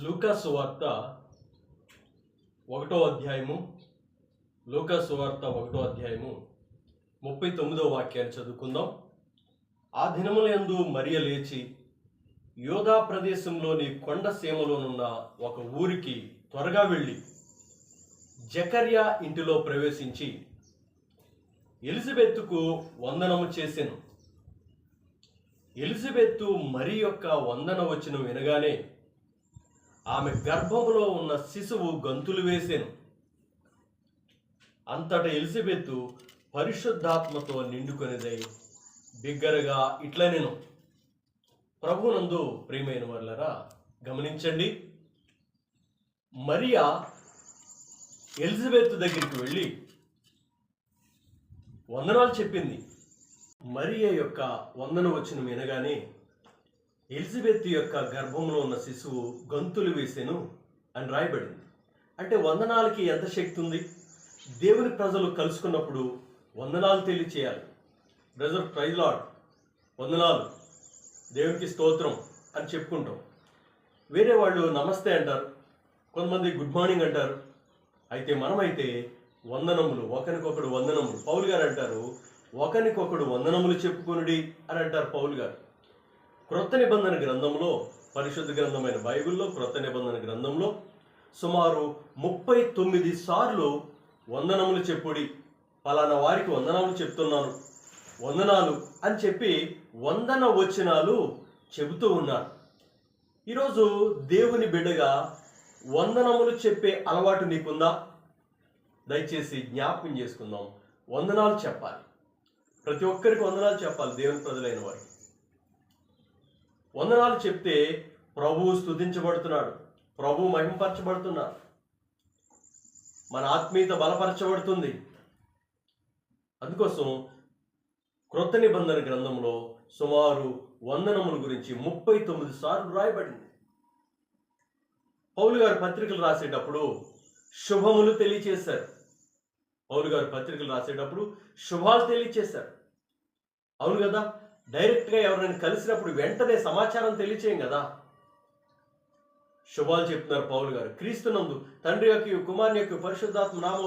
లూకా సువార్త ఒకటో అధ్యాయము లూకా సువార్త 39వ వాక్యాన్ని చదువుకుందాం. ఆ దినములందు మరియ లేచి యోధా ప్రదేశంలోని కొండ సీమలోనున్న ఒక ఊరికి త్వరగా వెళ్ళి జకర్యా ఇంటిలో ప్రవేశించి ఎలిజబెత్తుకు వందనము చేసెను. ఎలిజబెత్తు మరి యొక్క వందన వచనం వినగానే ఆమె గర్భములో ఉన్న శిశువు గంతులు వేసెను. అంతటా ఎలిజబెత్తు పరిశుద్ధాత్మతో నిండుకొనిదై బిగ్గరగా ఇట్లనెను. ప్రభునందు ప్రియమైన వారలారా, గమనించండి, మరియా ఎలిజబెత్తు దగ్గరికి వెళ్ళి వందనాలు చెప్పింది. మరియా యొక్క వందన వచనం వినగానే ఎలిజబెత్ యొక్క గర్భంలో ఉన్న శిశువు గంతులు వేసెను అని రాయబడింది. అంటే వందనాలకి ఎంత శక్తి ఉంది? దేవుని ప్రజలు కలుసుకున్నప్పుడు వందనాలు తెలియచేయాలి. బ్రదర్, ప్రైజ్ లార్డ్, వందనాలు, దేవునికి స్తోత్రం అని చెప్పుకుంటాం. వేరే వాళ్ళు నమస్తే అంటారు, కొంతమంది గుడ్ మార్నింగ్ అంటారు. అయితే మనమైతే వందనములు, ఒకరికొకడు వందనములు. పౌలు గారు అంటారు, ఒకరికొకడు వందనములు చెప్పుకొనుడి అని అంటారు పౌలు గారు. క్రొత్త నిబంధన గ్రంథంలో, పరిశుద్ధ గ్రంథమైన బైబిల్లో క్రొత్త నిబంధన గ్రంథంలో సుమారు 39 సార్లు వందనములు చెప్పుడి, పలానా వారికి వందనాలు చెప్తున్నాను, వందనాలు అని చెప్పి వందన వచనాలు చెబుతూ ఉన్నారు. ఈరోజు దేవుని బిడ్డగా వందనములు చెప్పే అలవాటు నీకుందా? దయచేసి జ్ఞాపకం చేసుకుందాం. వందనాలు చెప్పాలి. ప్రతి ఒక్కరికి వందనాలు చెప్పాలి. దేవుని ప్రజలైన వారికి వందనాలు చెప్తే ప్రభువు స్తుతించబడుతున్నాడు, ప్రభువు మహిమపరచబడుతున్నాడు, మన ఆత్మీయత బలపరచబడుతుంది. అందుకోసం క్రొత్త నిబంధన గ్రంథంలో సుమారు వందనముల గురించి 39 సార్లు రాయబడింది. పౌలు గారు పత్రికలు రాసేటప్పుడు శుభములు తెలియచేశారు. పౌలు గారు పత్రికలు రాసేటప్పుడు శుభాలు తెలియచేశారు. అవును కదా, డైరెక్ట్గా ఎవరైనా కలిసినప్పుడు వెంటనే సమాచారం తెలియచేయం కదా. శుభాలు చెప్తున్నారు పౌలు గారు. క్రీస్తునందు తండ్రి యొక్క కుమారుని యొక్క పరిశుద్ధాత్మ నామం